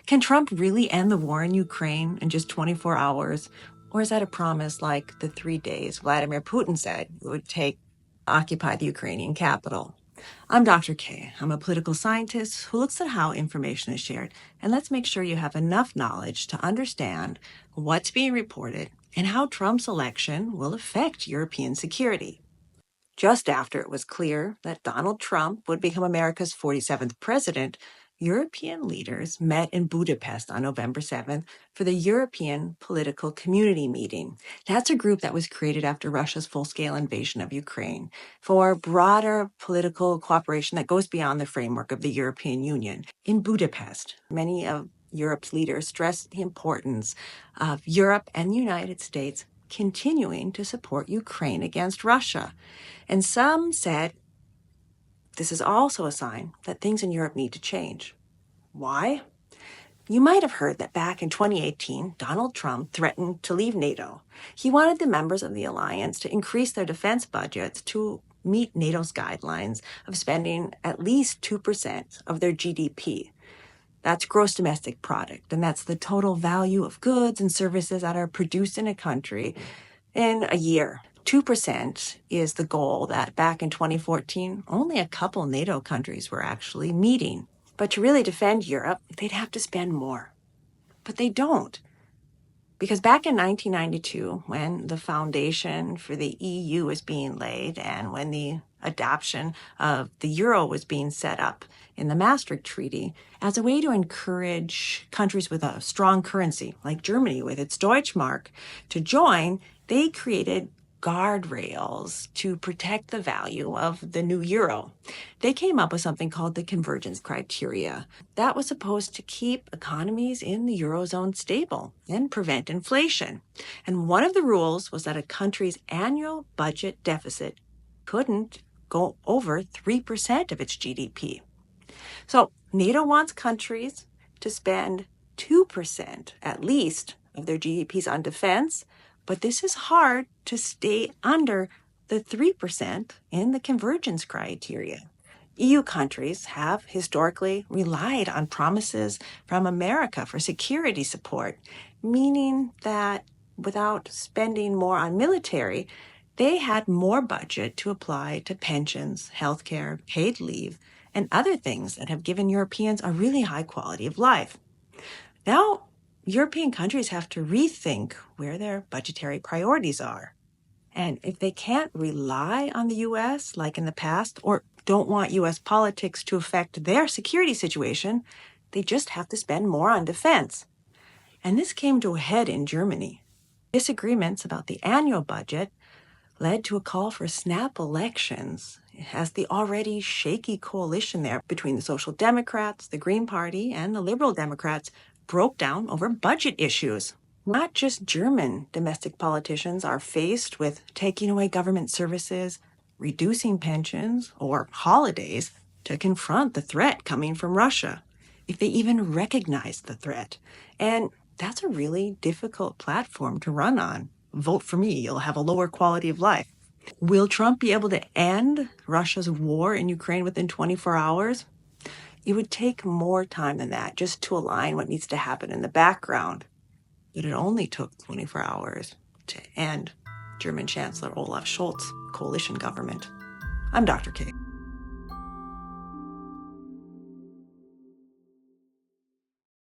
Can Trump really end the war in Ukraine in just 24 hours? Or is that a promise like the 3 days Vladimir Putin said it would take to occupy the Ukrainian capital? I'm Dr. K. I'm a political scientist who looks at how information is shared. And let's make sure you have enough knowledge to understand what's being reported and how Trump's election will affect European security. Just after it was clear that Donald Trump would become America's 47th president, European leaders met in Budapest on November 7th for the European Political Community Meeting. That's a group that was created after Russia's full-scale invasion of Ukraine for broader political cooperation that goes beyond the framework of the European Union. In Budapest, many of Europe's leaders stressed the importance of Europe and the United States continuing to support Ukraine against Russia. And some said this is also a sign that things in Europe need to change. Why? You might have heard that back in 2018, Donald Trump threatened to leave NATO. He wanted the members of the alliance to increase their defense budgets to meet NATO's guidelines of spending at least 2% of their GDP. That's gross domestic product, and that's the total value of goods and services that are produced in a country in a year. 2% is the goal that back in 2014, only a couple NATO countries were actually meeting. But to really defend Europe, they'd have to spend more. But they don't. Because back in 1992, when the foundation for the EU was being laid and when the adoption of the euro was being set up in the Maastricht Treaty, as a way to encourage countries with a strong currency, like Germany with its Deutschmark, to join, they created guardrails to protect the value of the new euro. They came up with something called the Convergence Criteria. That was supposed to keep economies in the Eurozone stable and prevent inflation. And one of the rules was that a country's annual budget deficit couldn't go over 3% of its GDP. So NATO wants countries to spend 2% at least of their GDPs on defense, but this is hard to stay under the 3% in the convergence criteria. EU countries have historically relied on promises from America for security support, meaning that without spending more on military, they had more budget to apply to pensions, healthcare, paid leave, and other things that have given Europeans a really high quality of life. Now, European countries have to rethink where their budgetary priorities are. And if they can't rely on the U.S. like in the past, or don't want U.S. politics to affect their security situation, they just have to spend more on defense. And this came to a head in Germany. Disagreements about the annual budget led to a call for snap elections, as the already shaky coalition there between the Social Democrats, the Green Party, and the Liberal Democrats broke down over budget issues. Not just German domestic politicians are faced with taking away government services, reducing pensions, or holidays to confront the threat coming from Russia, if they even recognize the threat. And that's a really difficult platform to run on. Vote for me, you'll have a lower quality of life. Will Trump be able to end Russia's war in Ukraine within 24 hours? It would take more time than that just to align what needs to happen in the background. But it only took 24 hours to end German Chancellor Olaf Scholz's coalition government. I'm Dr. K.